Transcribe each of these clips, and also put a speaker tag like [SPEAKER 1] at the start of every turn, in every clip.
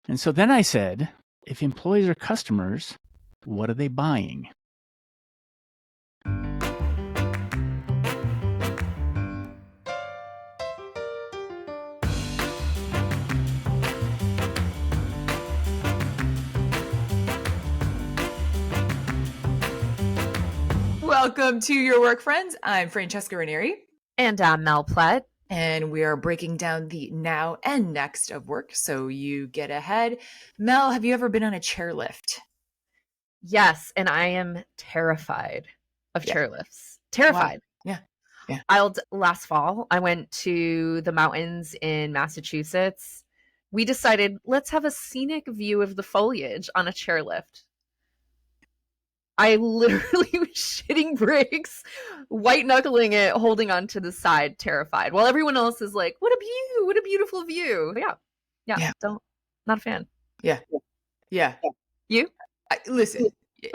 [SPEAKER 1] And so then I said, if employees are customers, what are they buying?
[SPEAKER 2] Welcome to Your Work Friends. I'm Francesca Ranieri.
[SPEAKER 3] And I'm Mel Platt.
[SPEAKER 2] And we are breaking down the now and next of work so you get ahead. Mel, have you ever been on a chairlift?
[SPEAKER 3] Yes, and I am terrified of chairlifts. Terrified.
[SPEAKER 2] Wow. Yeah.
[SPEAKER 3] Last fall, I went to the mountains in Massachusetts. We decided, let's have a scenic view of the foliage on a chairlift. I literally was shitting bricks, white knuckling it, holding on to the side, terrified. While everyone else is like, what a view, what a beautiful view. Yeah. Not a fan.
[SPEAKER 2] Yeah.
[SPEAKER 3] You?
[SPEAKER 2] Listen,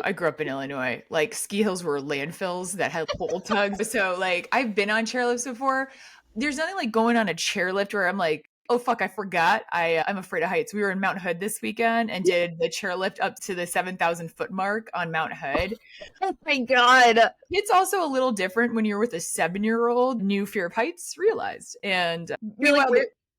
[SPEAKER 2] I grew up in Illinois. Like, ski hills were landfills that had pole tugs. So, like, I've been on chairlifts before. There's nothing like going on a chairlift where I'm like, oh, fuck, I forgot. I'm afraid of heights. We were in Mount Hood this weekend and did the chairlift up to the 7,000 foot mark on Mount Hood.
[SPEAKER 3] Oh my God.
[SPEAKER 2] It's also a little different when you're with a 7-year-old, new fear of heights realized. And
[SPEAKER 3] like,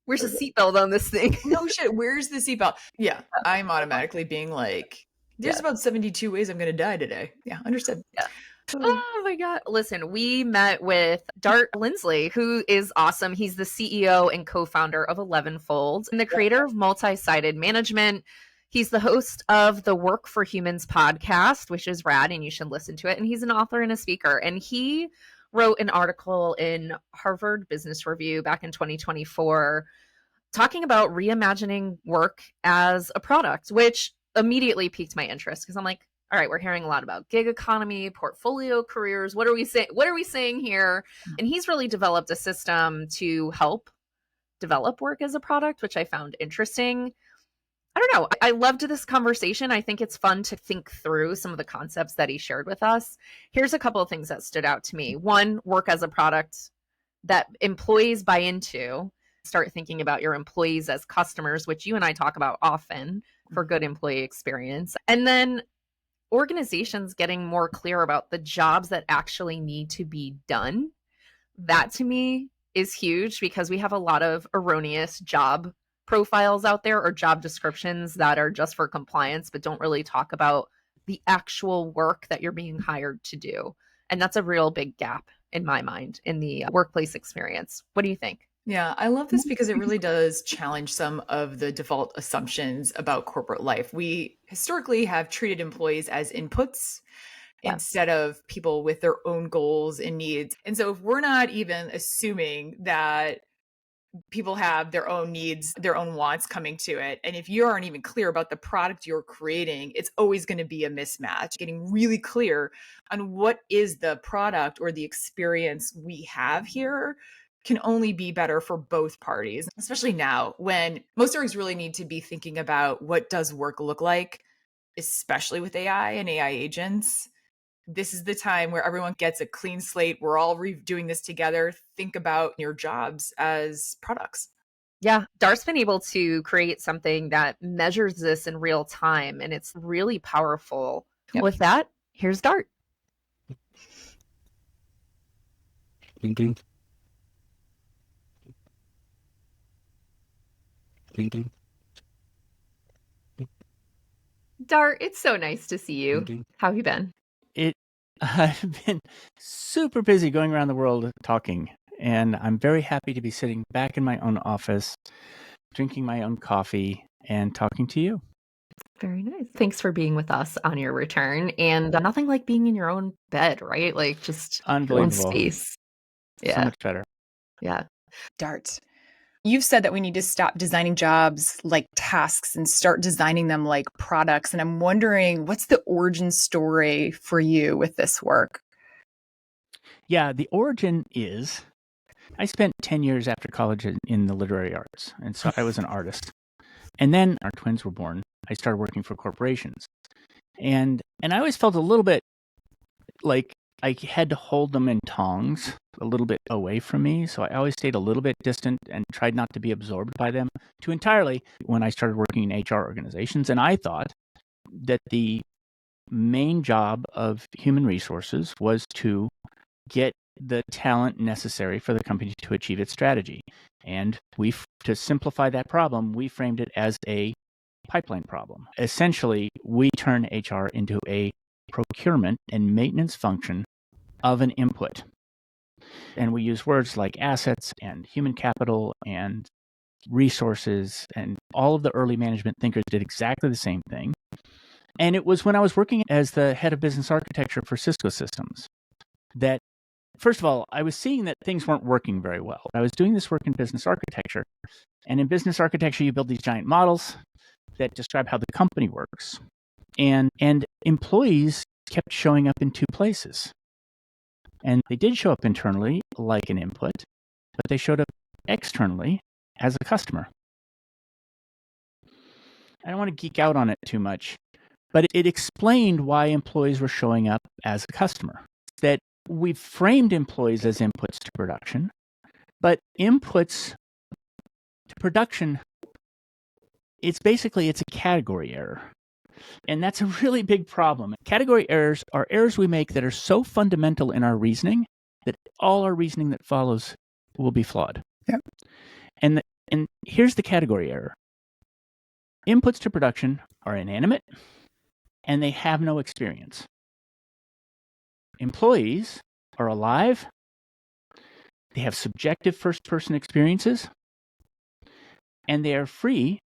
[SPEAKER 3] where's the seatbelt on this thing?
[SPEAKER 2] No shit, where's the seatbelt? Yeah, I'm automatically being like, there's about 72 ways I'm going to die today. Yeah, understood.
[SPEAKER 3] Yeah. Oh my God. Listen, we met with Dart Lindsley, who is awesome. He's the CEO and co-founder of 11fold and the creator of multi-sided management. He's the host of the Work for Humans podcast, which is rad and you should listen to it. And he's an author and a speaker. And he wrote an article in Harvard Business Review back in 2024 talking about reimagining work as a product, which immediately piqued my interest because I'm like, all right, we're hearing a lot about gig economy, portfolio careers. What are we saying? What are we saying here? And he's really developed a system to help develop work as a product, which I found interesting. I don't know. I loved this conversation. I think it's fun to think through some of the concepts that he shared with us. Here's a couple of things that stood out to me. One, work as a product that employees buy into. Start thinking about your employees as customers, which you and I talk about often for good employee experience. And then organizations getting more clear about the jobs that actually need to be done. That to me is huge because we have a lot of erroneous job profiles out there or job descriptions that are just for compliance, but don't really talk about the actual work that you're being hired to do. And that's a real big gap in my mind in the workplace experience. What do you think?
[SPEAKER 2] Yeah, I love this because it really does challenge some of the default assumptions about corporate life. We historically have treated employees as inputs instead of people with their own goals and needs. And so if we're not even assuming that people have their own needs, their own wants coming to it, and if you aren't even clear about the product you're creating, it's always going to be a mismatch. Getting really clear on what is the product or the experience we have here can only be better for both parties, especially now when most orgs really need to be thinking about what does work look like, especially with AI and AI agents. This is the time where everyone gets a clean slate. We're all doing this together. Think about your jobs as products.
[SPEAKER 3] Yeah, Dart's been able to create something that measures this in real time, and it's really powerful. Yep. With that, here's Dart.
[SPEAKER 1] Thinking.
[SPEAKER 3] Dart, it's so nice to see you. How have you been?
[SPEAKER 1] I've been super busy going around the world talking, and I'm very happy to be sitting back in my own office, drinking my own coffee, and talking to you.
[SPEAKER 3] Very nice. Thanks for being with us on your return. And nothing like being in your own bed, right? Like just your own space.
[SPEAKER 1] Yeah. So much better.
[SPEAKER 3] Yeah.
[SPEAKER 2] Dart, you've said that we need to stop designing jobs like tasks and start designing them like products. And I'm wondering, what's the origin story for you with this work?
[SPEAKER 1] Yeah, the origin is I spent 10 years after college in the literary arts. And so I was an artist. And then our twins were born. I started working for corporations. And I always felt a little bit like I had to hold them in tongs a little bit away from me. So I always stayed a little bit distant and tried not to be absorbed by them too entirely when I started working in HR organizations. And I thought that the main job of human resources was to get the talent necessary for the company to achieve its strategy. And to simplify that problem, we framed it as a pipeline problem. Essentially, we turn HR into a procurement and maintenance function of an input. And we use words like assets and human capital and resources, and all of the early management thinkers did exactly the same thing. And it was when I was working as the head of business architecture for Cisco Systems that, first of all, I was seeing that things weren't working very well. I was doing this work in business architecture. And in business architecture, you build these giant models that describe how the company works. And employees kept showing up in two places. And they did show up internally like an input, but they showed up externally as a customer. I don't want to geek out on it too much, but it explained why employees were showing up as a customer. That we've framed employees as inputs to production, but inputs to production, it's a category error. And that's a really big problem. Category errors are errors we make that are so fundamental in our reasoning that all our reasoning that follows will be flawed.
[SPEAKER 2] Yep.
[SPEAKER 1] And here's the category error. Inputs to production are inanimate and they have no experience. Employees are alive. They have subjective first-person experiences, and they are free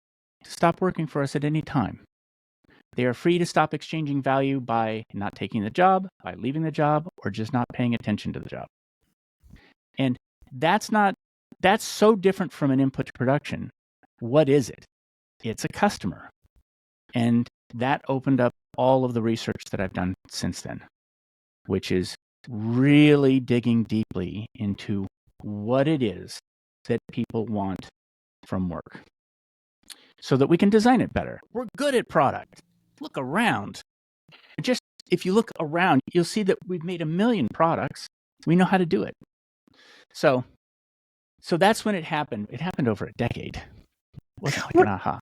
[SPEAKER 1] to stop working for us at any time. They are free to stop exchanging value by not taking the job, by leaving the job, or just not paying attention to the job. And that's so different from an input to production. What is it? It's a customer. And that opened up all of the research that I've done since then, which is really digging deeply into what it is that people want from work so that we can design it better. We're good at product. Look around. Just if you look around, you'll see that we've made 1 million products. We know how to do it. So that's when it happened. It happened over a decade. It wasn't like an aha.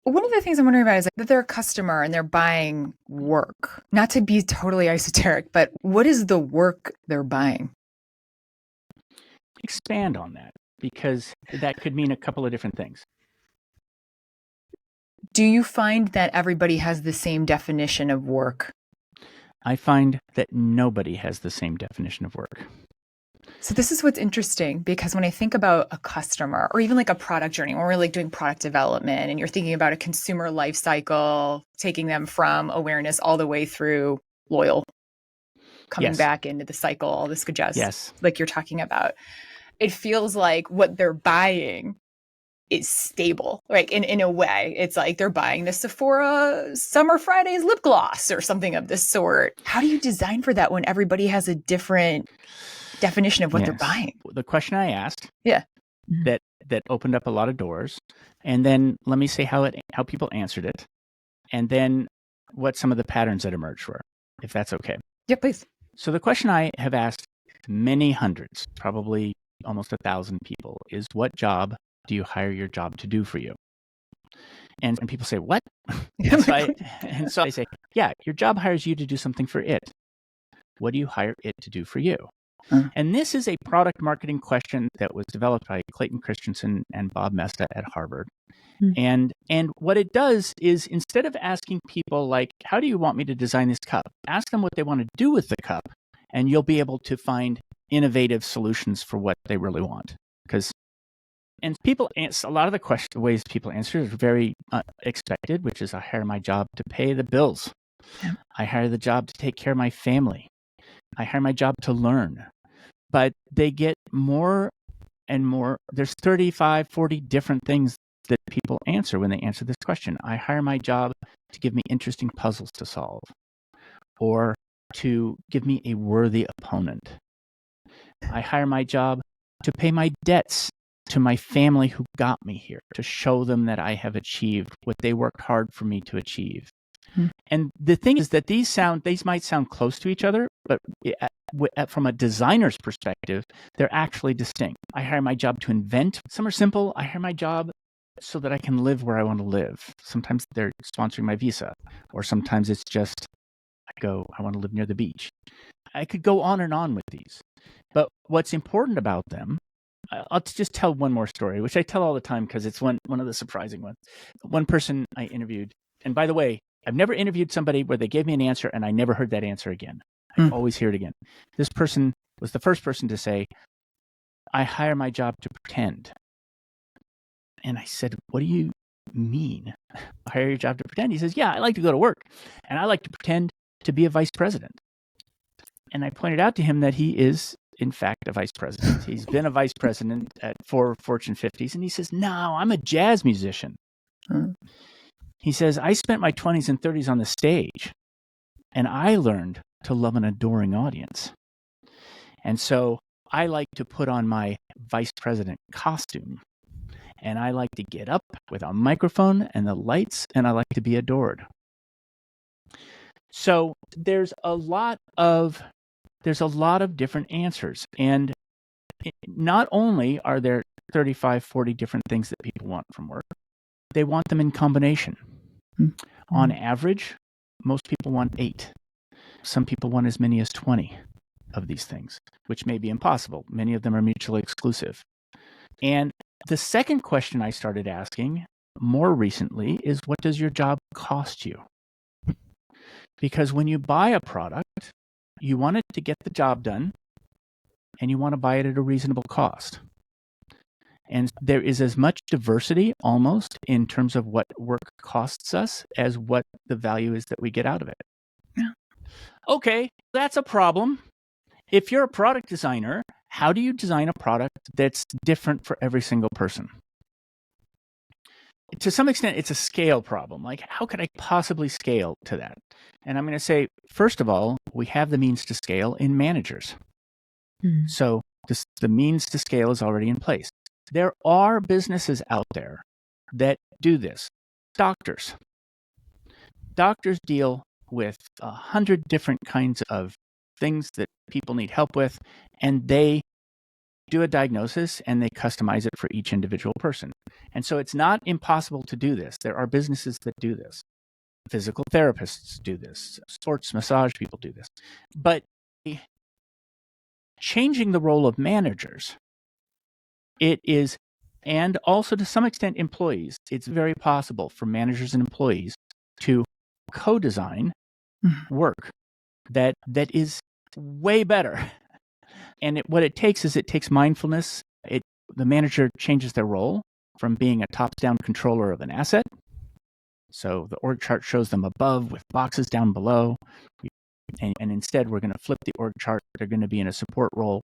[SPEAKER 2] One of the things I'm wondering about is that they're a customer and they're buying work. Not to be totally esoteric, but what is the work they're buying?
[SPEAKER 1] Expand on that, because that could mean a couple of different things.
[SPEAKER 2] Do you find that everybody has the same definition of work?
[SPEAKER 1] I find that nobody has the same definition of work.
[SPEAKER 2] So this is what's interesting, because when I think about a customer or even like a product journey, when we're like doing product development and you're thinking about a consumer life cycle, taking them from awareness all the way through loyal, coming back into the cycle, all this good jazz, like you're talking about, it feels like what they're buying is stable, right? In a way, it's like they're buying the Sephora Summer Fridays lip gloss or something of this sort. How do you design for that when everybody has a different definition of what they're buying?
[SPEAKER 1] The question I asked, that opened up a lot of doors, and then let me say how people answered it, and then what some of the patterns that emerged were, if that's okay.
[SPEAKER 2] Yeah, please.
[SPEAKER 1] So the question I have asked many hundreds, probably almost 1,000 people, is what job do you hire your job to do for you? And people say, what? And so I say, your job hires you to do something for it. What do you hire it to do for you? And this is a product marketing question that was developed by Clayton Christensen and Bob Mesta at Harvard. And what it does is, instead of asking people like, how do you want me to design this cup? Ask them what they want to do with the cup, and you'll be able to find innovative solutions for what they really want. And people answer, a lot of the ways people answer is very expected, which is I hire my job to pay the bills. I hire the job to take care of my family. I hire my job to learn. But they get more and more. There's 35, 40 different things that people answer when they answer this question. I hire my job to give me interesting puzzles to solve, or to give me a worthy opponent. I hire my job to pay my debts to my family who got me here, to show them that I have achieved what they worked hard for me to achieve. And the thing is that these might sound close to each other, but from a designer's perspective, they're actually distinct. I hire my job to invent. Some are simple. I hire my job so that I can live where I want to live. Sometimes they're sponsoring my visa, or sometimes it's just I want to live near the beach. I could go on and on with these. But what's important about them, I'll just tell one more story, which I tell all the time because it's one of the surprising ones. One person I interviewed, and by the way, I've never interviewed somebody where they gave me an answer and I never heard that answer again. I always hear it again. This person was the first person to say, I hire my job to pretend. And I said, what do you mean? Hire your job to pretend? He says, yeah, I like to go to work and I like to pretend to be a vice president. And I pointed out to him that he is, in fact, a vice president. He's been a vice president at 4 Fortune 50s. And he says, no, I'm a jazz musician. He says, I spent my 20s and 30s on the stage and I learned to love an adoring audience. And so I like to put on my vice president costume. And I like to get up with a microphone and the lights, and I like to be adored. So there's a lot of different answers. And not only are there 35, 40 different things that people want from work, they want them in combination. On average, most people want 8. Some people want as many as 20 of these things, which may be impossible. Many of them are mutually exclusive. And the second question I started asking more recently is, what does your job cost you? Because when you buy a product, you want it to get the job done, and you want to buy it at a reasonable cost. And there is as much diversity almost in terms of what work costs us as what the value is that we get out of it. Yeah. Okay, that's a problem. If you're a product designer, how do you design a product that's different for every single person? To some extent, it's a scale problem. Like, how could I possibly scale to that? And I'm going to say, first of all, we have the means to scale in managers. So the means to scale is already in place. There are businesses out there that do this. Doctors deal with 100 different kinds of things that people need help with, and they do a diagnosis and they customize it for each individual person. And so it's not impossible to do this. There are businesses that do this. Physical therapists do this. Sports massage people do this. But changing the role of managers, it is, and also to some extent employees, it's very possible for managers and employees to co-design work that is way better. And what it takes is mindfulness. The manager changes their role from being a top-down controller of an asset. So the org chart shows them above with boxes down below. And instead, we're going to flip the org chart. They're going to be in a support role.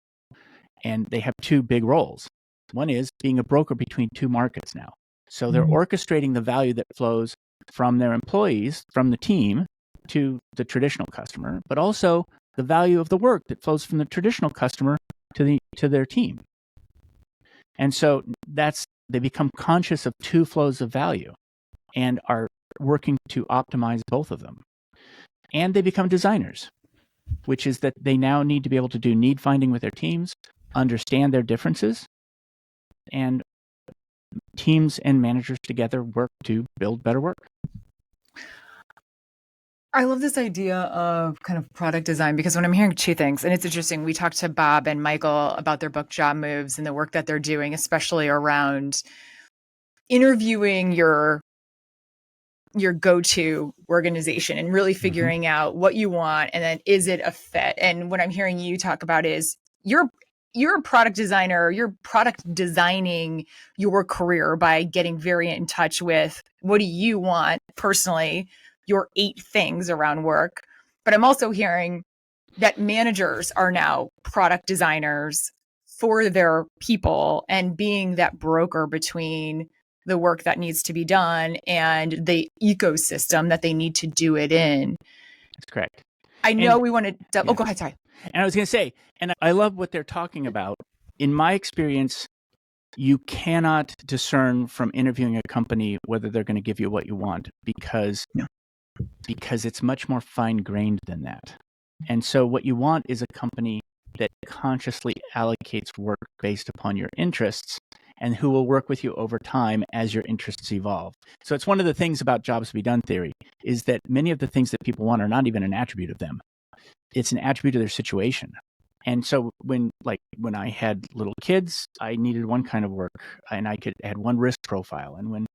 [SPEAKER 1] And they have 2 big roles. One is being a broker between 2 markets now. So they're orchestrating the value that flows from their employees, from the team, to the traditional customer, but also the value of the work that flows from the traditional customer to their team. And so they become conscious of 2 flows of value and are working to optimize both of them. And they become designers, which is that they now need to be able to do need finding with their teams, understand their differences, and teams and managers together work to build better work.
[SPEAKER 2] I love this idea of kind of product design, because when I'm hearing 2 things, and it's interesting, we talked to Bob and Michael about their book Job Moves and the work that they're doing, especially around interviewing your go-to organization and really figuring out what you want, and then is it a fit? And what I'm hearing you talk about is you're a product designer, you're product designing your career by getting very in touch with what do you want personally, your 8 things around work. But I'm also hearing that managers are now product designers for their people and being that broker between the work that needs to be done and the ecosystem that they need to do it in.
[SPEAKER 1] That's correct.
[SPEAKER 2] I know we wanted to, go ahead, sorry.
[SPEAKER 1] And I was going to say, and I love what they're talking about. In my experience, you cannot discern from interviewing a company whether they're going to give you what you want because it's much more fine-grained than that. And so what you want is a company that consciously allocates work based upon your interests and who will work with you over time as your interests evolve. So it's one of the things about jobs to be done theory is that many of the things that people want are not even an attribute of them. It's an attribute of their situation. And so when I had little kids, I needed one kind of work and I had one risk profile. And when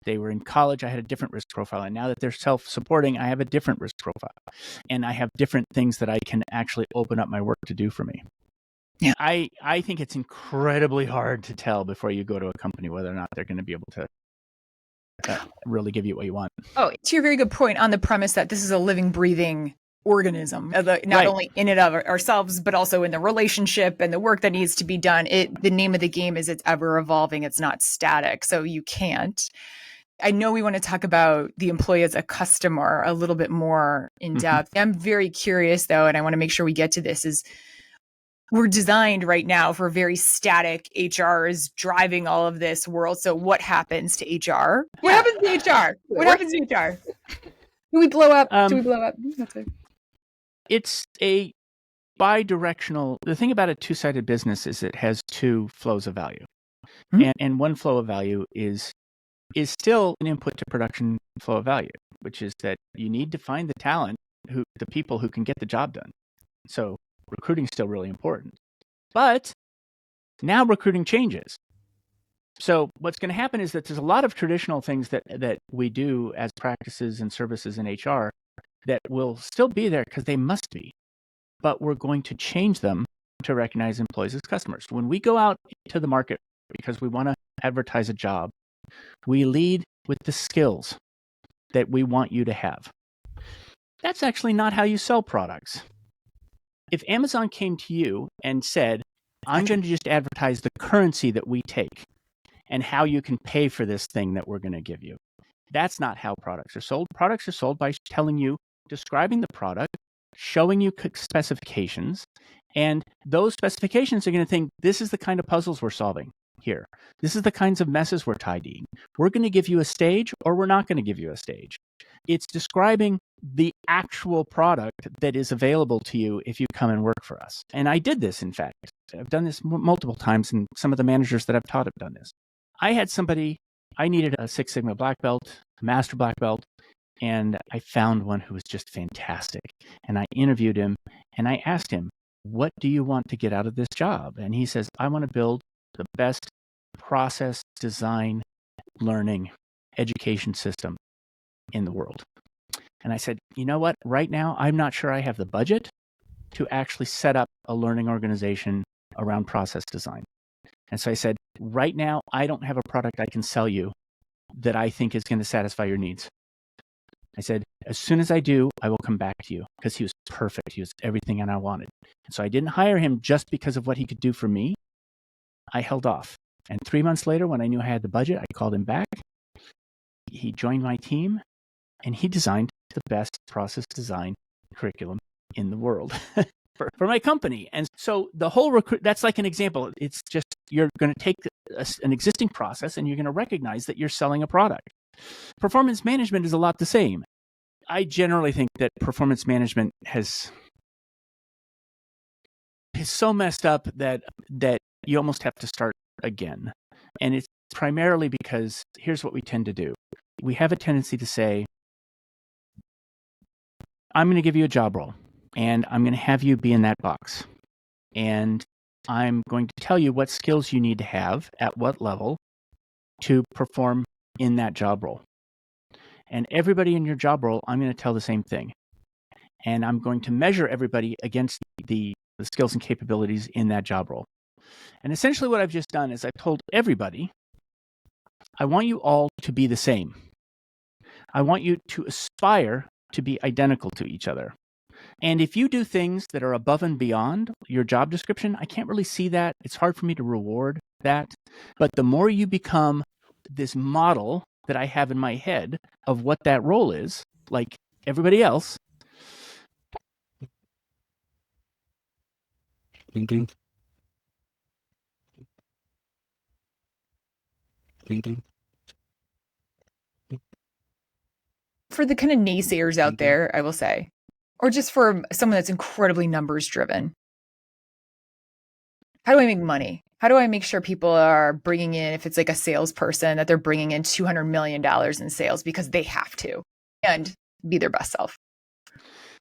[SPEAKER 1] they were in college, I had a different risk profile. And now that they're self-supporting, I have a different risk profile. And I have different things that I can actually open up my work to do for me. Yeah. I think it's incredibly hard to tell before you go to a company whether or not they're going to be able to really give you what you want.
[SPEAKER 2] Oh, to your very good point on the premise that this is a living, breathing organism, not only in and of ourselves, but also in the relationship and the work that needs to be done. The name of the game is it's ever evolving. It's not static. So you can't. I know we want to talk about the employee as a customer a little bit more in depth. I'm very curious though, and I want to make sure we get to this, is we're designed right now for very static. HR is driving all of this world. So what happens to HR? What happens to HR? What happens to HR? Do we blow up? That's it.
[SPEAKER 1] It's a bi-directional. The thing about a two-sided business is it has two flows of value. And one flow of value is still an input to production flow of value, which is that you need to find the talent, the people who can get the job done. So recruiting is still really important. But now recruiting changes. So what's going to happen is that there's a lot of traditional things that we do as practices and services in HR that will still be there because they must be. But we're going to change them to recognize employees as customers. When we go out to the market because we want to advertise a job, we lead with the skills that we want you to have. That's actually not how you sell products. If Amazon came to you and said, I'm going to just advertise the currency that we take and how you can pay for this thing that we're going to give you, that's not how products are sold. Products are sold by telling you, describing the product, showing you specifications, and those specifications are going to think, this is the kind of puzzles we're solving here. This is the kinds of messes we're tidying. We're going to give you a stage or we're not going to give you a stage. It's describing the actual product that is available to you if you come and work for us. And I did this, in fact. I've done this multiple times, and some of the managers that I've taught have done this. I had somebody, I needed a Six Sigma black belt, a master black belt, and I found one who was just fantastic. And I interviewed him and I asked him, what do you want to get out of this job? And he says, I want to build the best process design, learning, education system in the world. And I said, you know what? Right now, I'm not sure I have the budget to actually set up a learning organization around process design. And so I said, right now, I don't have a product I can sell you that I think is going to satisfy your needs. I said, as soon as I do, I will come back to you, because he was perfect. He was everything that I wanted. And so I didn't hire him just because of what he could do for me. I held off. And 3 months later, when I knew I had the budget, I called him back. He joined my team, and he designed the best process design curriculum in the world for my company. And so the whole that's like an example. It's just, you're going to take an existing process and you're going to recognize that you're selling a product. Performance management is a lot the same. I generally think that performance management is so messed up that you almost have to start again. And it's primarily because here's what we tend to do. We have a tendency to say, I'm going to give you a job role, and I'm going to have you be in that box. And I'm going to tell you what skills you need to have at what level to perform in that job role. And everybody in your job role, I'm going to tell the same thing. And I'm going to measure everybody against the skills and capabilities in that job role. And essentially what I've just done is I've told everybody, I want you all to be the same. I want you to aspire to be identical to each other. And if you do things that are above and beyond your job description, I can't really see that. It's hard for me to reward that. But the more you become this model that I have in my head of what that role is, like everybody else.
[SPEAKER 4] Ding, ding. Ding, ding.
[SPEAKER 2] For the kind of naysayers out there, I will say, Or just for someone that's incredibly numbers driven. How do I make money? How do I make sure people are bringing in, if it's like a salesperson, that they're bringing in $200 million in sales because they have to and be their best self?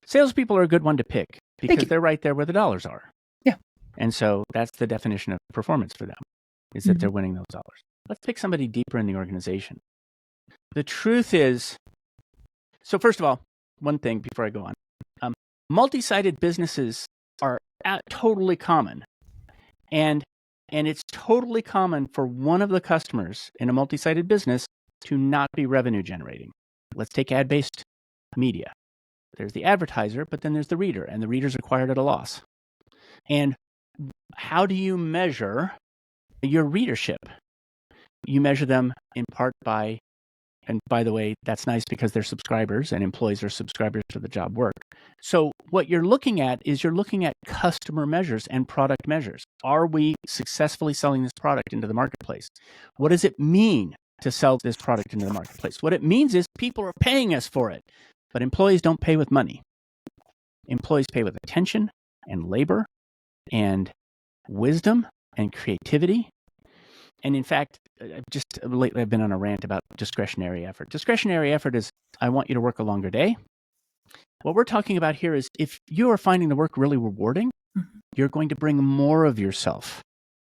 [SPEAKER 1] Salespeople are a good one to pick because they're right there where the dollars are.
[SPEAKER 2] Yeah.
[SPEAKER 1] And so that's the definition of performance for them, is that they're winning those dollars. Let's pick somebody deeper in the organization. The truth is, so first of all, one thing before I go on, multi-sided businesses are totally common. And it's totally common for one of the customers in a multi-sided business to not be revenue generating. Let's take ad-based media. There's the advertiser, but then there's the reader, and the reader's acquired at a loss. And how do you measure your readership? You measure them in part by, and by the way, that's nice because they're subscribers and employees are subscribers to the job work. So what you're looking at is you're looking at customer measures and product measures. Are we successfully selling this product into the marketplace? What does it mean to sell this product into the marketplace? What it means is people are paying us for it, but employees don't pay with money. Employees pay with attention and labor and wisdom and creativity. And in fact, just lately I've been on a rant about discretionary effort. Discretionary effort is, I want you to work a longer day. What we're talking about here is if you are finding the work really rewarding, you're going to bring more of yourself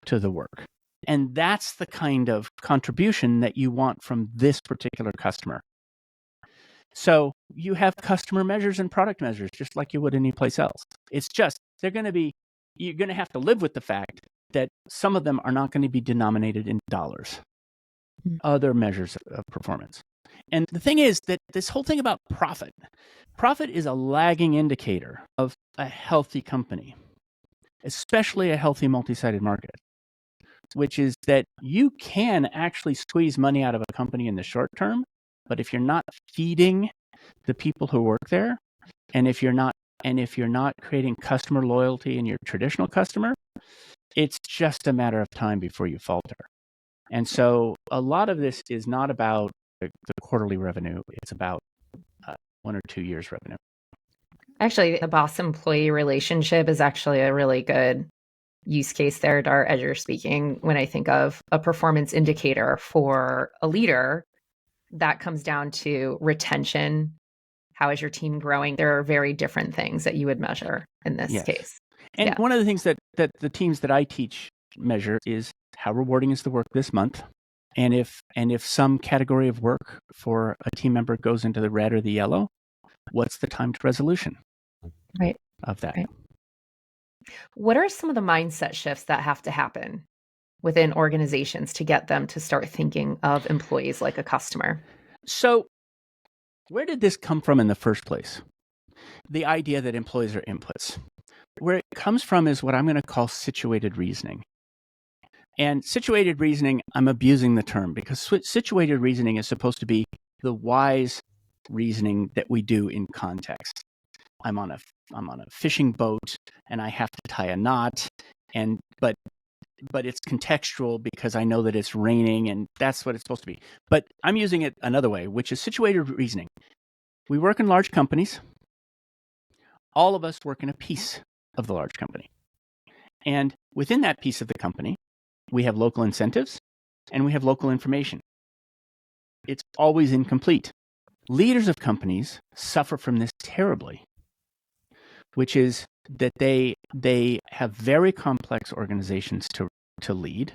[SPEAKER 1] to the work. And that's the kind of contribution that you want from this particular customer. So you have customer measures and product measures, just like you would any place else. It's just, you're going to have to live with the fact that some of them are not going to be denominated in dollars, other measures of performance. And the thing is that this whole thing about profit is a lagging indicator of a healthy company, especially a healthy multi-sided market, which is that you can actually squeeze money out of a company in the short term, but if you're not feeding the people who work there, and if you're not creating customer loyalty in your traditional customer, it's just a matter of time before you falter. And so a lot of this is not about the quarterly revenue. It's about 1 or 2 years revenue.
[SPEAKER 3] Actually, the boss-employee relationship is actually a really good use case there, Dart, as you're speaking. When I think of a performance indicator for a leader, that comes down to retention. How is your team growing? There are very different things that you would measure in this case.
[SPEAKER 1] And one of the things that the teams that I teach measure is how rewarding is the work this month. And if some category of work for a team member goes into the red or the yellow, what's the time to resolution of that?
[SPEAKER 3] Right. What are some of the mindset shifts that have to happen within organizations to get them to start thinking of employees like a customer?
[SPEAKER 1] So where did this come from in the first place? The idea that employees are inputs. Where it comes from is what I'm going to call situated reasoning. And situated reasoning, I'm abusing the term because situated reasoning is supposed to be the wise reasoning that we do in context. I'm on a fishing boat and I have to tie a knot, but it's contextual because I know that it's raining and that's what it's supposed to be. But I'm using it another way, which is situated reasoning. We work in large companies. All of us work in a piece of the large company. And within that piece of the company, we have local incentives and we have local information. It's always incomplete. Leaders of companies suffer from this terribly, which is that they have very complex organizations to lead.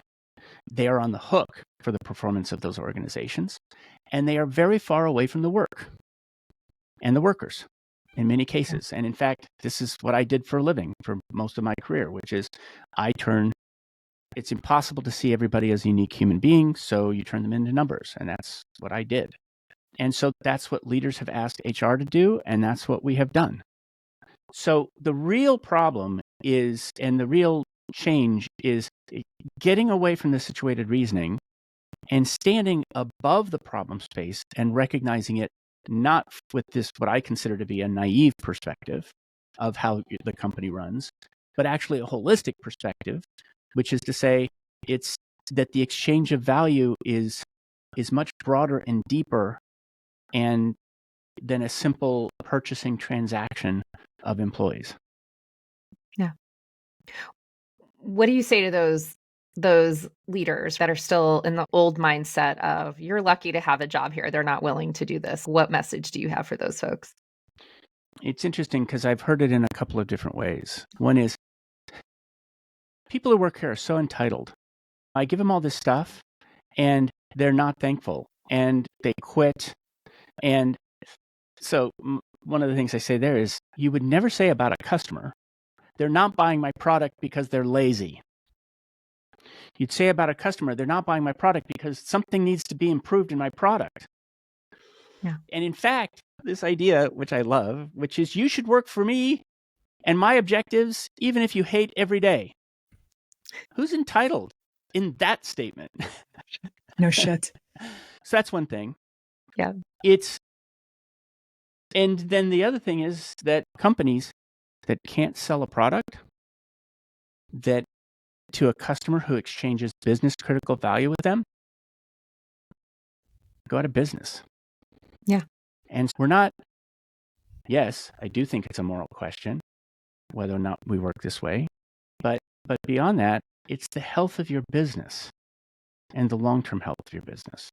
[SPEAKER 1] They are on the hook for the performance of those organizations, and they are very far away from the work and the workers in many cases. And in fact, this is what I did for a living for most of my career, which is it's impossible to see everybody as a unique human being, so you turn them into numbers, and that's what I did. And so that's what leaders have asked HR to do, and that's what we have done. So the real problem is, and the real change is getting away from the situated reasoning and standing above the problem space and recognizing it not with this, what I consider to be a naive perspective of how the company runs, but actually a holistic perspective, which is to say it's that the exchange of value is much broader and deeper and than a simple purchasing transaction of employees.
[SPEAKER 3] Yeah. What do you say to those leaders that are still in the old mindset of you're lucky to have a job here, they're not willing to do this? What message do you have for those folks?
[SPEAKER 1] It's interesting because I've heard it in a couple of different ways. One is people who work here are so entitled. I give them all this stuff and they're not thankful and they quit. And so one of the things I say there is you would never say about a customer, they're not buying my product because they're lazy. You'd say about a customer, they're not buying my product because something needs to be improved in my product.
[SPEAKER 3] Yeah.
[SPEAKER 1] And in fact, this idea, which I love, which is you should work for me and my objectives, even if you hate every day. Who's entitled in that statement?
[SPEAKER 2] No shit.
[SPEAKER 1] So that's one thing.
[SPEAKER 3] Yeah.
[SPEAKER 1] And then the other thing is that companies that can't sell a product that to a customer who exchanges business critical value with them go out of business.
[SPEAKER 3] Yeah.
[SPEAKER 1] And we're not, yes, I do think it's a moral question whether or not we work this way. But beyond that, it's the health of your business and the long-term health of your business.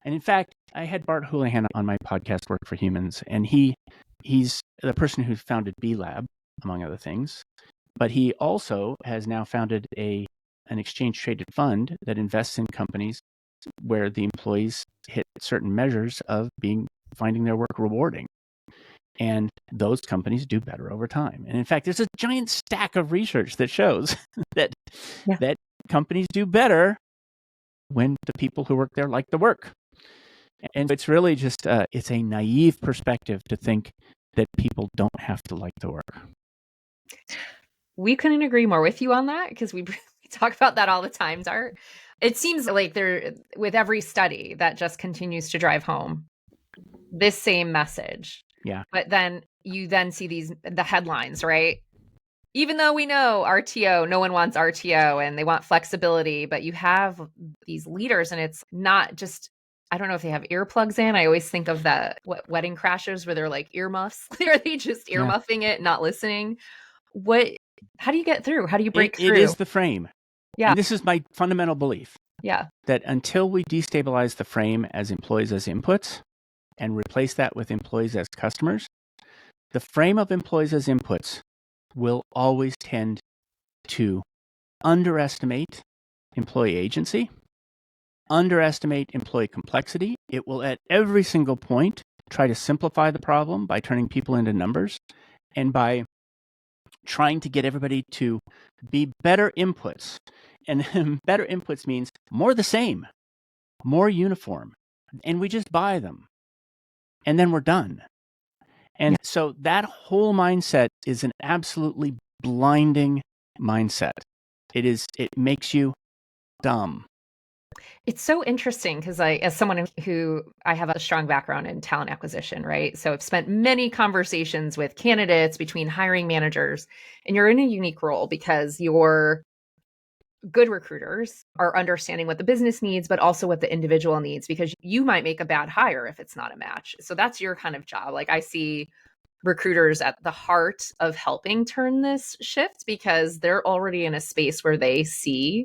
[SPEAKER 1] And in fact, I had Bart Houlihan on my podcast, Work for Humans, and he's the person who founded B Lab, among other things. But he also has now founded an exchange-traded fund that invests in companies where the employees hit certain measures of finding their work rewarding. And those companies do better over time. And in fact, there's a giant stack of research that shows that companies do better when the people who work there like the work. And it's really just, it's a naive perspective to think that people don't have to like the work.
[SPEAKER 3] We couldn't agree more with you on that because we talk about that all the time, Dart. It seems like with every study that just continues to drive home this same message.
[SPEAKER 1] Yeah.
[SPEAKER 3] But then you see the headlines, right? Even though we know RTO, no one wants RTO and they want flexibility, but you have these leaders and it's not just, I don't know if they have earplugs in. I always think of wedding crashers where they're like earmuffs. Are they just earmuffing it, not listening? How do you get through? How do you break through?
[SPEAKER 1] It is the frame.
[SPEAKER 3] Yeah.
[SPEAKER 1] And this is my fundamental belief.
[SPEAKER 3] Yeah.
[SPEAKER 1] That until we destabilize the frame as employees as inputs and replace that with employees as customers, the frame of employees as inputs will always tend to underestimate employee agency, underestimate employee complexity. It will at every single point try to simplify the problem by turning people into numbers and by trying to get everybody to be better inputs. And better inputs means more the same, more uniform, and we just buy them. And then we're done. And so that whole mindset is an absolutely blinding mindset. It makes you dumb.
[SPEAKER 3] It's so interesting because as someone who I have a strong background in talent acquisition, right? So I've spent many conversations with candidates between hiring managers, and you're in a unique role because your good recruiters are understanding what the business needs, but also what the individual needs, because you might make a bad hire if it's not a match. So that's your kind of job. Like I see recruiters at the heart of helping turn this shift because they're already in a space where they see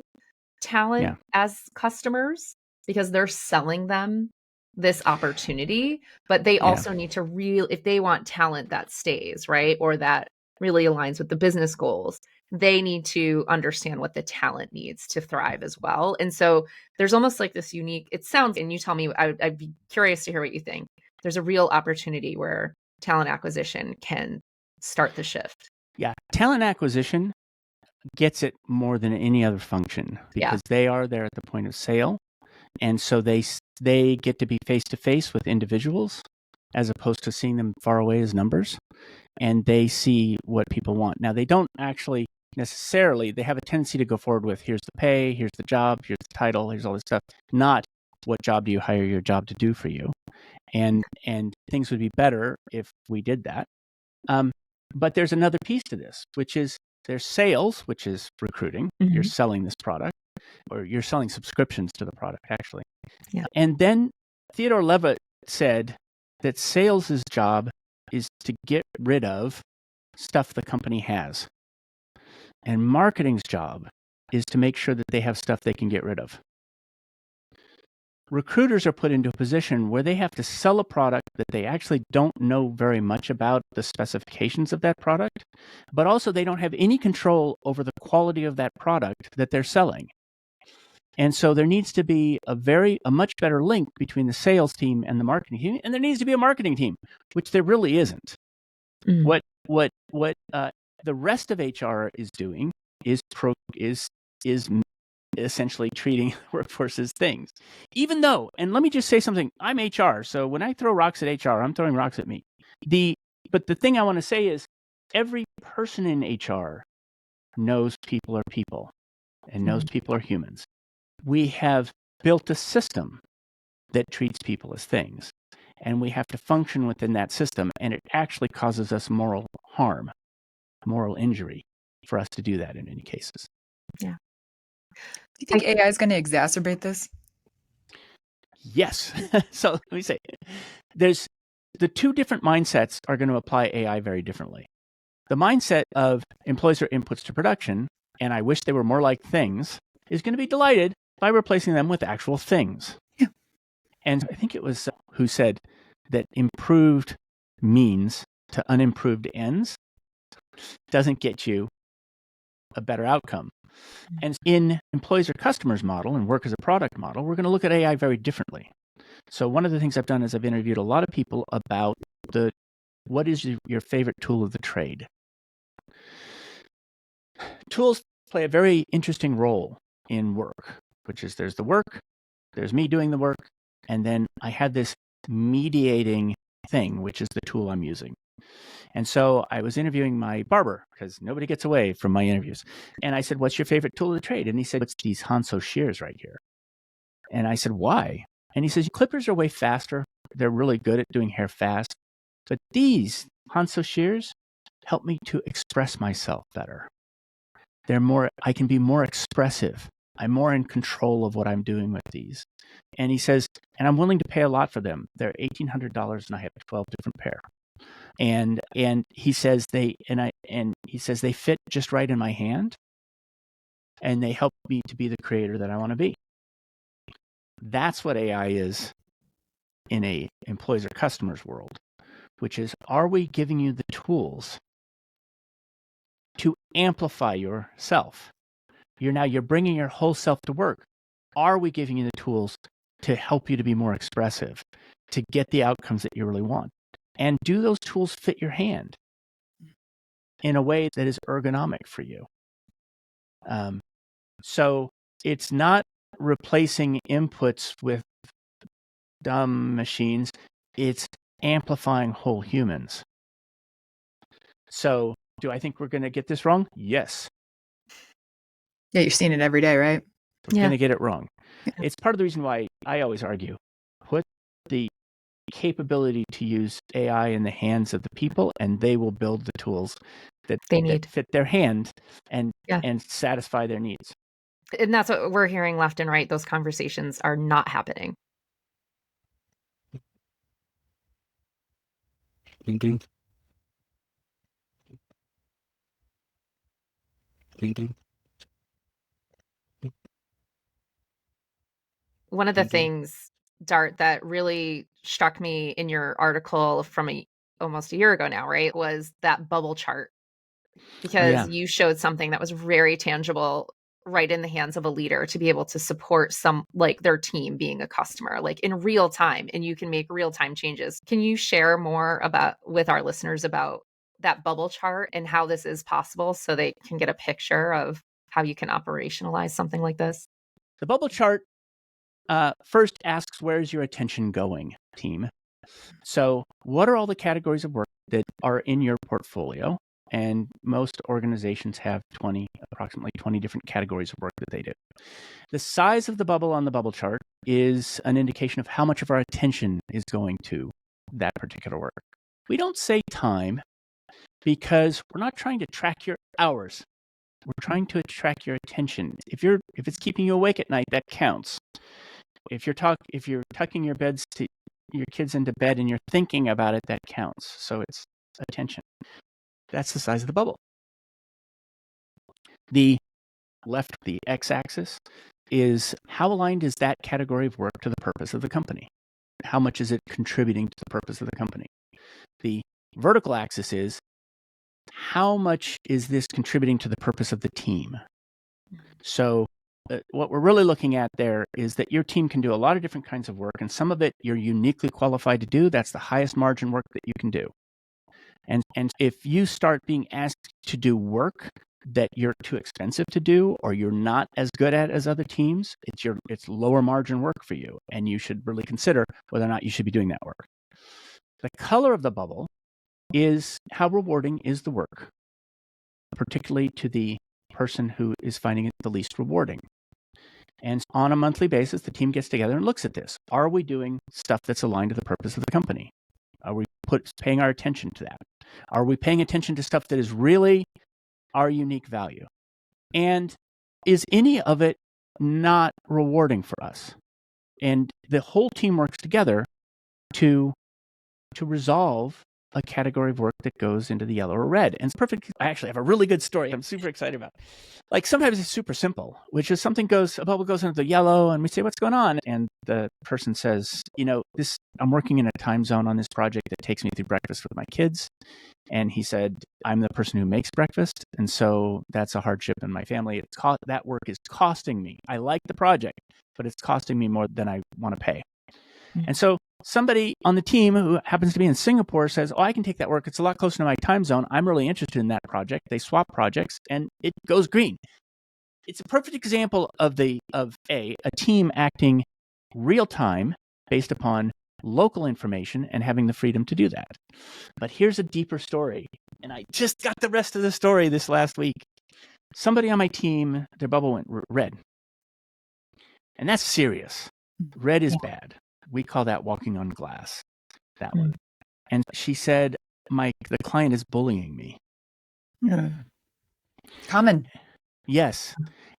[SPEAKER 3] talent as customers because they're selling them this opportunity, but they also need to if they want talent that stays, right? Or that really aligns with the business goals, they need to understand what the talent needs to thrive as well. And so there's almost like this unique, it sounds, and you tell me, I'd be curious to hear what you think. There's a real opportunity where talent acquisition can start the shift.
[SPEAKER 1] Yeah. Talent acquisition gets it more than any other function because they are there at the point of sale. And so they get to be face to face with individuals as opposed to seeing them far away as numbers. And they see what people want. Now, they don't actually necessarily, they have a tendency to go forward with, here's the pay, here's the job, here's the title, here's all this stuff. Not what job do you hire your job to do for you. And things would be better if we did that. But there's another piece to this, which is there's sales, which is recruiting. Mm-hmm. You're selling this product, or you're selling subscriptions to the product, actually. Yeah. And then Theodore Levitt said, that sales' job is to get rid of stuff the company has. And marketing's job is to make sure that they have stuff they can get rid of. Recruiters are put into a position where they have to sell a product that they actually don't know very much about the specifications of that product, but also they don't have any control over the quality of that product that they're selling. And so there needs to be a much better link between the sales team and the marketing team, and there needs to be a marketing team, which there really isn't. What the rest of HR is doing is essentially treating workforce as things. Even though, and let me just say something, I'm HR, so when I throw rocks at HR, I'm throwing rocks at me. But the thing I want to say is every person in HR knows people are people and knows people are humans. We have built a system that treats people as things, and we have to function within that system, and it actually causes us moral harm, moral injury for us to do that in many cases.
[SPEAKER 2] Yeah. Do you think AI is going to exacerbate this?
[SPEAKER 1] Yes. So let me say, there's the two different mindsets are going to apply AI very differently. The mindset of employees are inputs to production, and I wish they were more like things, is going to be delighted by replacing them with actual things.
[SPEAKER 2] Yeah.
[SPEAKER 1] And I think it was who said that improved means to unimproved ends doesn't get you a better outcome. And in employees or customers model and work as a product model, we're going to look at AI very differently. So one of the things I've done is I've interviewed a lot of people about what is your favorite tool of the trade. Tools play a very interesting role in work, which is there's the work, there's me doing the work, and then I had this mediating thing, which is the tool I'm using. And so I was interviewing my barber because nobody gets away from my interviews. And I said, what's your favorite tool of the trade? And he said, it's these Hanso shears right here. And I said, why? And he says, clippers are way faster. They're really good at doing hair fast. But these Hanso shears help me to express myself better. I can be more expressive. I'm more in control of what I'm doing with these. And he says, and I'm willing to pay a lot for them. They're $1,800 and I have 12 different pair. And he says they fit just right in my hand, and they help me to be the creator that I want to be. That's what AI is in a employees or customers world, which is, are we giving you the tools to amplify yourself? You're bringing your whole self to work. Are we giving you the tools to help you to be more expressive, to get the outcomes that you really want? And do those tools fit your hand in a way that is ergonomic for you? So it's not replacing inputs with dumb machines. It's amplifying whole humans. So do I think we're going to get this wrong? Yes.
[SPEAKER 2] Yeah, you're seeing it every day, right?
[SPEAKER 1] We're going to get it wrong. Yeah. It's part of the reason why I always argue, put the capability to use AI in the hands of the people, and they will build the tools that fit their hand and satisfy their needs.
[SPEAKER 3] And that's what we're hearing left and right. Those conversations are not happening.
[SPEAKER 1] Ding, ding. Ding, ding.
[SPEAKER 3] One of the things, Dart, that really struck me in your article from almost a year ago now, right, was that bubble chart. Because you showed something that was very tangible right in the hands of a leader to be able to support their team being a customer, like in real time, and you can make real time changes. Can you share more with our listeners about that bubble chart and how this is possible so they can get a picture of how you can operationalize something like this?
[SPEAKER 1] The bubble chart first asks, where's your attention going, team? So what are all the categories of work that are in your portfolio? And most organizations have approximately 20 different categories of work that they do. The size of the bubble on the bubble chart is an indication of how much of our attention is going to that particular work. We don't say time because we're not trying to track your hours. We're trying to track your attention. If it's keeping you awake at night, that counts. If you're tucking your beds your kids into bed and you're thinking about it, that counts. So it's attention. That's the size of the bubble. The left, the x-axis, is how aligned is that category of work to the purpose of the company? How much is it contributing to the purpose of the company? The vertical axis is how much is this contributing to the purpose of the team? So what we're really looking at there is that your team can do a lot of different kinds of work, and some of it you're uniquely qualified to do. That's the highest margin work that you can do. And if you start being asked to do work that you're too expensive to do or you're not as good at as other teams, it's lower margin work for you, and you should really consider whether or not you should be doing that work. The color of the bubble is how rewarding is the work, particularly to the person who is finding it the least rewarding. And on a monthly basis, the team gets together and looks at this. Are we doing stuff that's aligned to the purpose of the company? Are we paying our attention to that? Are we paying attention to stuff that is really our unique value? And is any of it not rewarding for us? And the whole team works together to resolve a category of work that goes into the yellow or red. And it's perfect. I actually have a really good story I'm super excited about. Like sometimes it's super simple, which is a bubble goes into the yellow and we say, what's going on? And the person says, I'm working in a time zone on this project that takes me through breakfast with my kids. And he said, I'm the person who makes breakfast. And so that's a hardship in my family. That work is costing me. I like the project, but it's costing me more than I want to pay. Mm-hmm. And so somebody on the team who happens to be in Singapore says, I can take that work. It's a lot closer to my time zone. I'm really interested in that project. They swap projects and it goes green. It's a perfect example of a team acting real time based upon local information and having the freedom to do that. But here's a deeper story. And I just got the rest of the story this last week. Somebody on my team, their bubble went red. And that's serious. Red is bad. We call that walking on glass, that one. And she said, the client is bullying me.
[SPEAKER 2] Common.
[SPEAKER 1] Yes.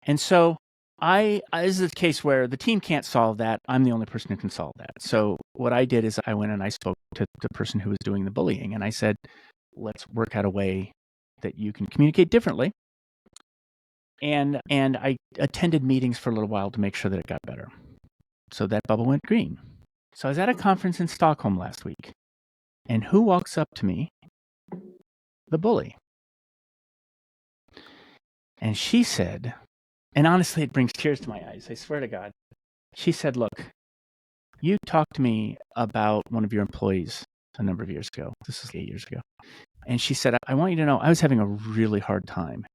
[SPEAKER 1] And so this is a case where the team can't solve that. I'm the only person who can solve that. So what I did is I went and I spoke to the person who was doing the bullying. And I said, let's work out a way that you can communicate differently. And I attended meetings for a little while to make sure that it got better. So that bubble went green. So I was at a conference in Stockholm last week, and who walks up to me? The bully. And she said, and honestly, it brings tears to my eyes, I swear to God. She said, look, you talked to me about one of your employees a number of years ago. This was 8 years ago. And she said, I want you to know I was having a really hard time.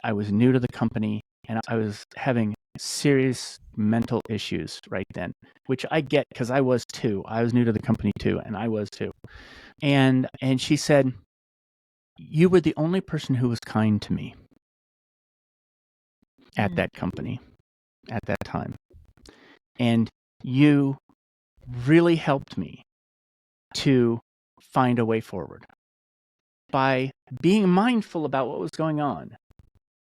[SPEAKER 1] I was new to the company, and I was having serious mental issues right then, which I get because I was too. I was new to the company too, and I was too. And she said, you were the only person who was kind to me at that company at that time. And you really helped me to find a way forward by being mindful about what was going on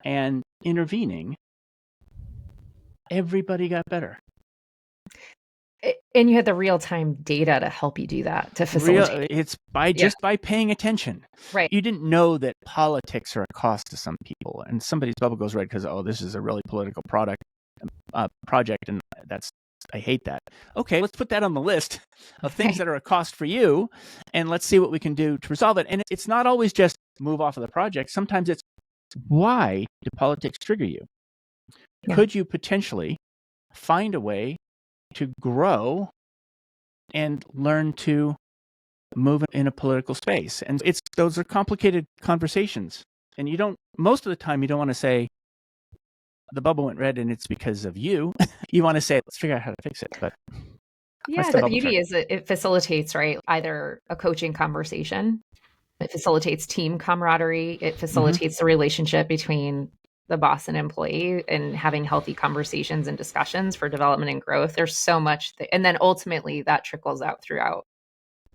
[SPEAKER 1] and intervening. Everybody got better.
[SPEAKER 3] And you had the real-time data to help you do that, to facilitate.
[SPEAKER 1] It's by paying attention. Right. You didn't know that politics are a cost to some people, and somebody's bubble goes red because, this is a really political project, and I hate that. Okay, let's put that on the list of things that are a cost for you, and let's see what we can do to resolve it. And it's not always just move off of the project. Sometimes it's, why do politics trigger you? Yeah. Could you potentially find a way to grow and learn to move in a political space? And those are complicated conversations. And most of the time, you don't want to say, the bubble went red and it's because of you. You want to say, let's figure out how to fix it. But
[SPEAKER 3] the beauty is that it facilitates, right? Either a coaching conversation, it facilitates team camaraderie, it facilitates the relationship between the boss and employee, and having healthy conversations and discussions for development and growth. There's so much, and then ultimately that trickles out throughout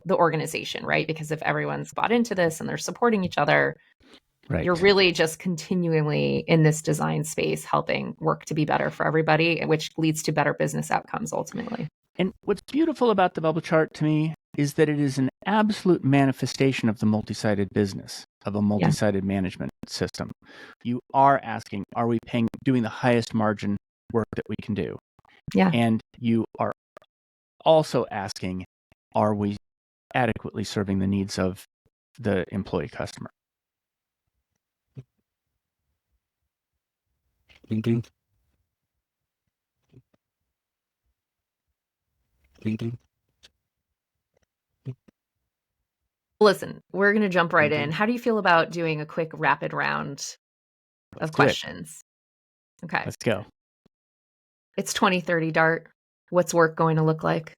[SPEAKER 3] the organization, right? Because if everyone's bought into this and they're supporting each other, right, you're really just continually in this design space, helping work to be better for everybody, which leads to better business outcomes ultimately.
[SPEAKER 1] And what's beautiful about the bubble chart to me is that it is an absolute manifestation of the multi-sided business, of a multi-sided management system. You are asking, are we doing the highest margin work that we can do?
[SPEAKER 3] Yeah.
[SPEAKER 1] And you are also asking, are we adequately serving the needs of the employee customer?
[SPEAKER 4] Thinking.
[SPEAKER 3] Listen, we're going to jump right in. How do you feel about doing a quick rapid round of questions? Okay.
[SPEAKER 1] Let's go.
[SPEAKER 3] It's 2030, Dart. What's work going to look like?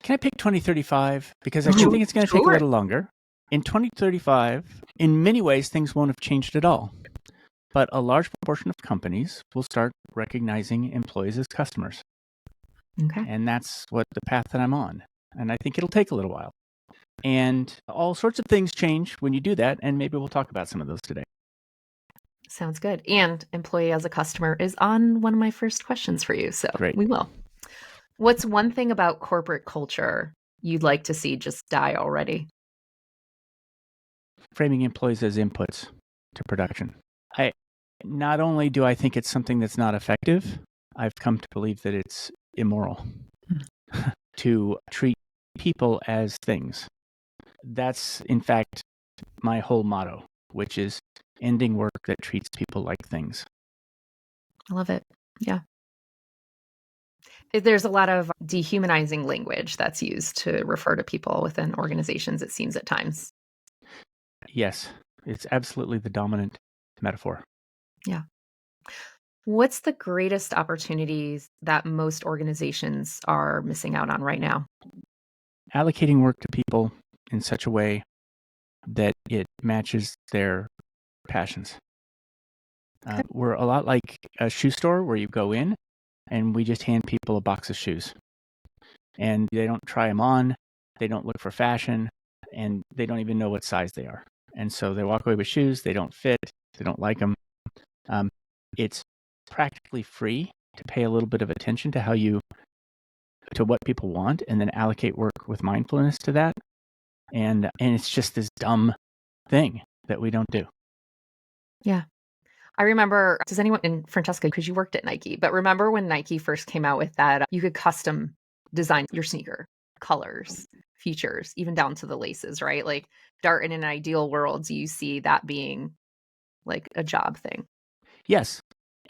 [SPEAKER 1] Can I pick 2035? Because I do think it's going to take a little longer. In 2035, in many ways, things won't have changed at all. But a large proportion of companies will start recognizing employees as customers.
[SPEAKER 3] Okay.
[SPEAKER 1] And that's the path that I'm on. And I think it'll take a little while. And all sorts of things change when you do that. And maybe we'll talk about some of those today.
[SPEAKER 3] Sounds good. And employee as a customer is on one of my first questions for you. So
[SPEAKER 1] Great.
[SPEAKER 3] We will. What's one thing about corporate culture you'd like to see just die already?
[SPEAKER 1] Framing employees as inputs to production. Not only do I think it's something that's not effective, I've come to believe that it's immoral to treat people as things. That's, in fact, my whole motto, which is ending work that treats people like things.
[SPEAKER 3] I love it. Yeah. There's a lot of dehumanizing language that's used to refer to people within organizations, it seems at times.
[SPEAKER 1] Yes, it's absolutely the dominant metaphor.
[SPEAKER 3] Yeah. What's the greatest opportunities that most organizations are missing out on right now?
[SPEAKER 1] Allocating work to people in such a way that it matches their passions. We're a lot like a shoe store where you go in and we just hand people a box of shoes. And they don't try them on, they don't look for fashion, and they don't even know what size they are. And so they walk away with shoes, they don't fit, they don't like them. It's practically free to pay a little bit of attention to what people want, and then allocate work with mindfulness to that. And it's just this dumb thing that we don't do.
[SPEAKER 3] Yeah. I remember, and Francesca, because you worked at Nike, but remember when Nike first came out with that, you could custom design your sneaker, colors, features, even down to the laces, right? Like, Dart, in an ideal world, do you see that being like a job thing?
[SPEAKER 1] Yes.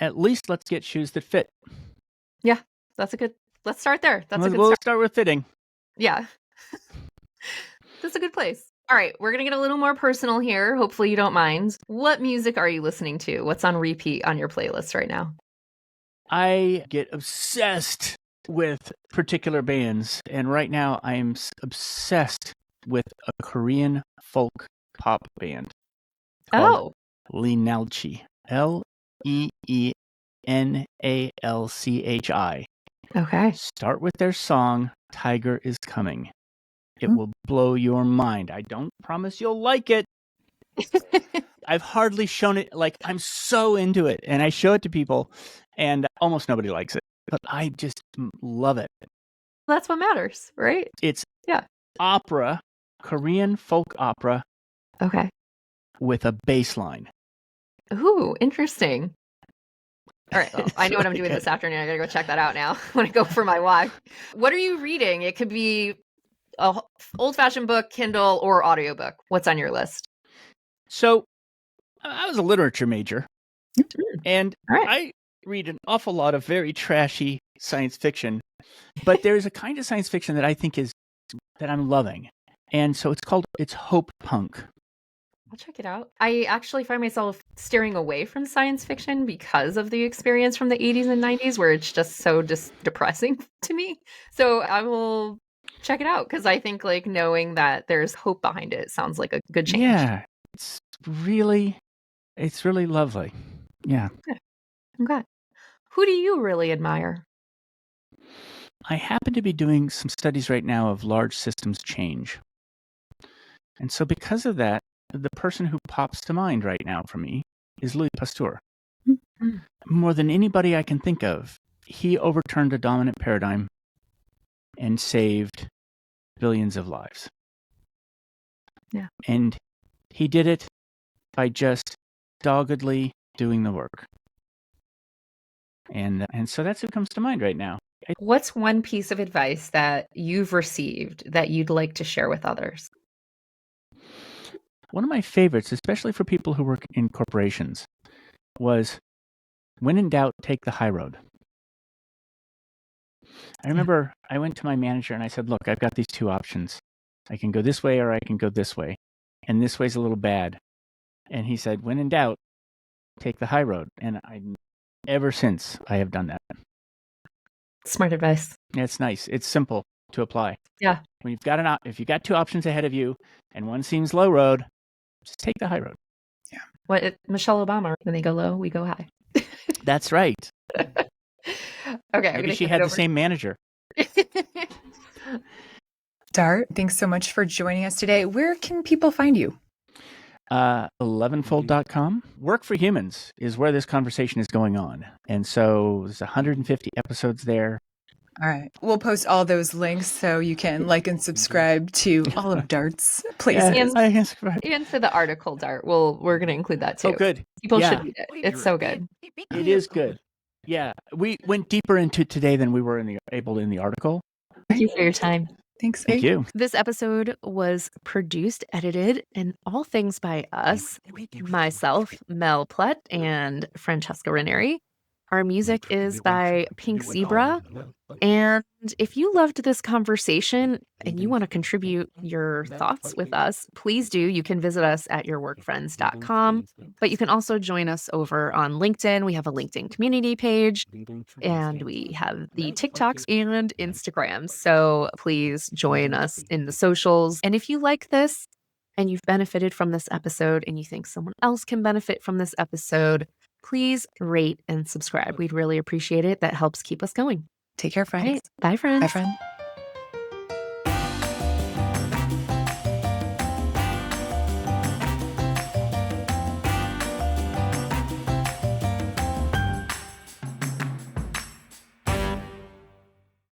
[SPEAKER 1] At least let's get shoes that fit.
[SPEAKER 3] Yeah, let's start there.
[SPEAKER 1] We'll start with fitting.
[SPEAKER 3] Yeah. That's a good place. All right, we're going to get a little more personal here. Hopefully you don't mind. What music are you listening to? What's on repeat on your playlist right now?
[SPEAKER 1] I get obsessed with particular bands, and right now I am obsessed with a Korean folk pop band called Leenalchi. Leenalchi.
[SPEAKER 3] Okay.
[SPEAKER 1] Start with their song, Tiger is Coming. It will blow your mind. I don't promise you'll like it. I've hardly shown it. Like, I'm so into it, and I show it to people, and almost nobody likes it. But I just love it.
[SPEAKER 3] That's what matters, right?
[SPEAKER 1] It's opera, Korean folk opera.
[SPEAKER 3] Okay.
[SPEAKER 1] With a bass line.
[SPEAKER 3] Ooh, interesting. All right, well, I know what I'm doing this afternoon. I gotta go check that out now when I go for my walk. What are you reading? It could be a old-fashioned book, Kindle, or audiobook. What's on your list?
[SPEAKER 1] So, I was a literature major, and I read an awful lot of very trashy science fiction, but there's a kind of science fiction that I think that I'm loving, and so it's hope punk.
[SPEAKER 3] I'll check it out. I actually find myself steering away from science fiction because of the experience from the 80s and 90s, where it's just so depressing to me. So I will check it out, because I think, like, knowing that there's hope behind it sounds like a good change.
[SPEAKER 1] Yeah, it's really lovely. Yeah.
[SPEAKER 3] Okay. Who do you really admire?
[SPEAKER 1] I happen to be doing some studies right now of large systems change. And so because of that, the person who pops to mind right now for me is Louis Pasteur.
[SPEAKER 3] Mm-hmm.
[SPEAKER 1] More than anybody I can think of, he overturned a dominant paradigm and saved billions of lives.
[SPEAKER 3] Yeah.
[SPEAKER 1] And he did it by just doggedly doing the work. And so that's who comes to mind right now.
[SPEAKER 3] What's one piece of advice that you've received that you'd like to share with others?
[SPEAKER 1] One of my favorites, especially for people who work in corporations, was when in doubt, take the high road. I remember I went to my manager and I said, look, I've got these two options. I can go this way or I can go this way. And this way's a little bad. And he said, when in doubt, take the high road. And ever since I have done that.
[SPEAKER 3] Smart advice.
[SPEAKER 1] Yeah, it's nice. It's simple to apply.
[SPEAKER 3] Yeah.
[SPEAKER 1] When if you've got two options ahead of you and one seems low road, just take the high road.
[SPEAKER 3] Yeah. Michelle Obama, when they go low, we go high.
[SPEAKER 1] That's right.
[SPEAKER 3] Okay.
[SPEAKER 1] Maybe she had the same manager.
[SPEAKER 2] Dart, thanks so much for joining us today. Where can people find you?
[SPEAKER 1] 11fold.com. Work for Humans is where this conversation is going on. And so there's 150 episodes there.
[SPEAKER 2] All right. We'll post all those links so you can like and subscribe to all of Dart's places.
[SPEAKER 3] And for the article, Dart, we're going to include that too.
[SPEAKER 1] Oh, good.
[SPEAKER 3] People should read it. It's so good.
[SPEAKER 1] It is good. Yeah. We went deeper into it today than we were in the article.
[SPEAKER 3] Thank you for your time.
[SPEAKER 2] Thanks.
[SPEAKER 1] Thank you.
[SPEAKER 3] This episode was produced, edited, and all things by us, myself, Mel Plett, and Francesca Ranieri. Our music is by Pink Zebra. And if you loved this conversation and you want to contribute your thoughts with us, please do. You can visit us at yourworkfriends.com. But you can also join us over on LinkedIn. We have a LinkedIn community page, and we have the TikToks and Instagrams. So please join us in the socials. And if you like this and you've benefited from this episode and you think someone else can benefit from this episode, please rate and subscribe. We'd really appreciate it. That helps keep us going.
[SPEAKER 2] Take care, friends.
[SPEAKER 3] Right. Bye, friends.
[SPEAKER 2] Bye, friend.